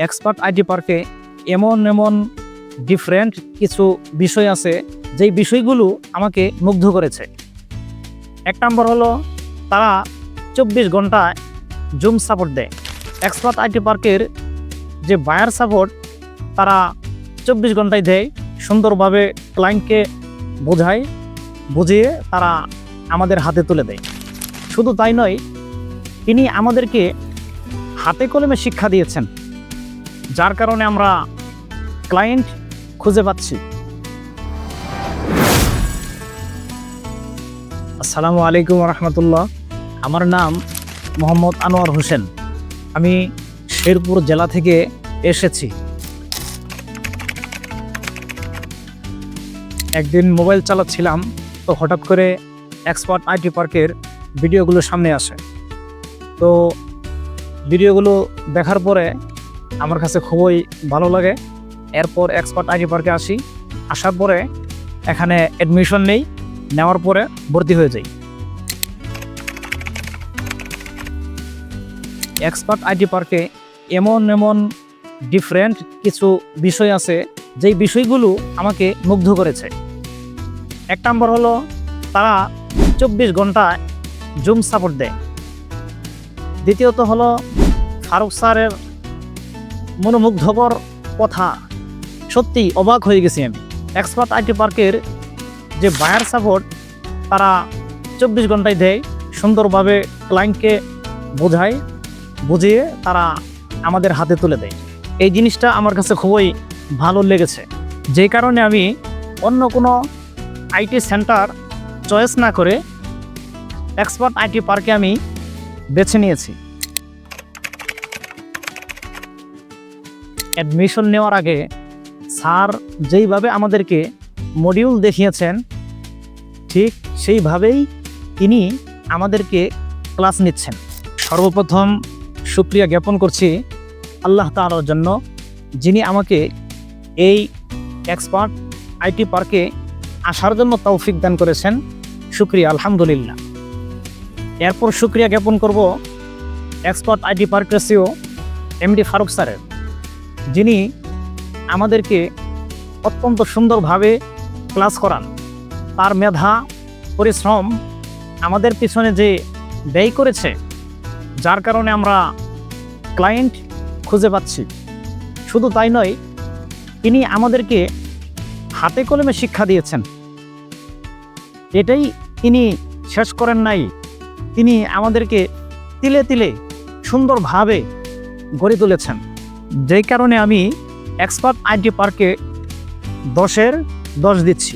Expert IT পার্কে এমন এমন ডিফারেন্ট কিছু বিষয় আছে যেই বিষয়গুলো আমাকে মুগ্ধ করেছে। এক নম্বর হলো তারা 24 ঘন্টায় জুম সাপোর্ট দেয়। এক্সপার্ট আইটি পার্কের যে বায়ার সাপোর্ট তারা 24 ঘন্টায় দেয়, সুন্দরভাবে ক্লায়েন্টকে বুঝিয়ে তারা আমাদের হাতে তুলে দেয়। শুধু তাই নয়, তিনি আমাদেরকে হাতে কলমে শিক্ষা দিয়েছেন, যার কারণে আমরা ক্লায়েন্ট খুঁজে পাচ্ছি। আসসালামু আলাইকুম রহমতুল্লাহ। আমার নাম মোহাম্মদ আনোয়ার হোসেন। আমি শেরপুর জেলা থেকে এসেছি। একদিন মোবাইল চালাচ্ছিলাম, তো হঠাৎ করে এক্সপার্ট আইটি পার্কের ভিডিওগুলো সামনে আসে। তো ভিডিওগুলো দেখার পরে আমার কাছে খুবই ভালো লাগে। এরপর এক্সপার্ট আইটি পার্কে আসার পরে এখানে অ্যাডমিশন নেওয়ার পরে ভর্তি হয়ে যাই। এক্সপার্ট আইটি পার্কে এমন এমন ডিফারেন্ট কিছু বিষয় আছে যেই বিষয়গুলো আমাকে মুগ্ধ করেছে। এক নম্বর হলো তারা 24 ঘন্টায় জুম সাপোর্ট দেয়। দ্বিতীয়ত হলো ফারুক স্যারের মনোমুগ্ধকর কথা, সত্যি অবাক হয়ে গেছি আমি। এক্সপার্ট আইটি পার্কের যে বায়ার সাপোর্ট তারা 24 ঘন্টায় দেয়, সুন্দরভাবে ক্লায়েন্টকে বুঝিয়ে তারা আমাদের হাতে তুলে দেয়। এই জিনিসটা আমার কাছে খুবই ভালো লেগেছে, যেই কারণে আমি অন্য কোনো আইটি সেন্টার চয়েস না করে এক্সপার্ট আইটি পার্কে আমি বেছে নিয়েছি। অ্যাডমিশন নেওয়ার আগে স্যার যেইভাবে আমাদেরকে মডিউল দেখিয়েছেন, ঠিক সেইভাবেই তিনি আমাদেরকে ক্লাস নিচ্ছেন। সর্বপ্রথম শুকরিয়া জ্ঞাপন করছি আল্লাহ তাআলার জন্য, যিনি আমাকে এই এক্সপার্ট আইটি পার্কে আসার জন্য তৌফিক দান করেছেন। শুকরিয়া, আলহামদুলিল্লাহ। এরপর শুকরিয়া জ্ঞাপন করব এক্সপার্ট আইটি পার্কের সিও এমডি ফারুক স্যারের, যিনি আমাদেরকে অত্যন্ত সুন্দরভাবে ক্লাস করান। তার মেধা পরিশ্রম আমাদের পিছনে যে ব্যয় করেছে, যার কারণে আমরা ক্লায়েন্ট খুঁজে পাচ্ছি। শুধু তাই নয়, তিনি আমাদেরকে হাতে কলমে শিক্ষা দিয়েছেন। এটাই তিনি শেষ করেন নাই, তিনি আমাদেরকে তিলে তিলে সুন্দরভাবে গড়ে তুলেছেন। যেই কারণে আমি এক্সপার্ট আইটি পার্কে 10-এর 10 দিচ্ছি।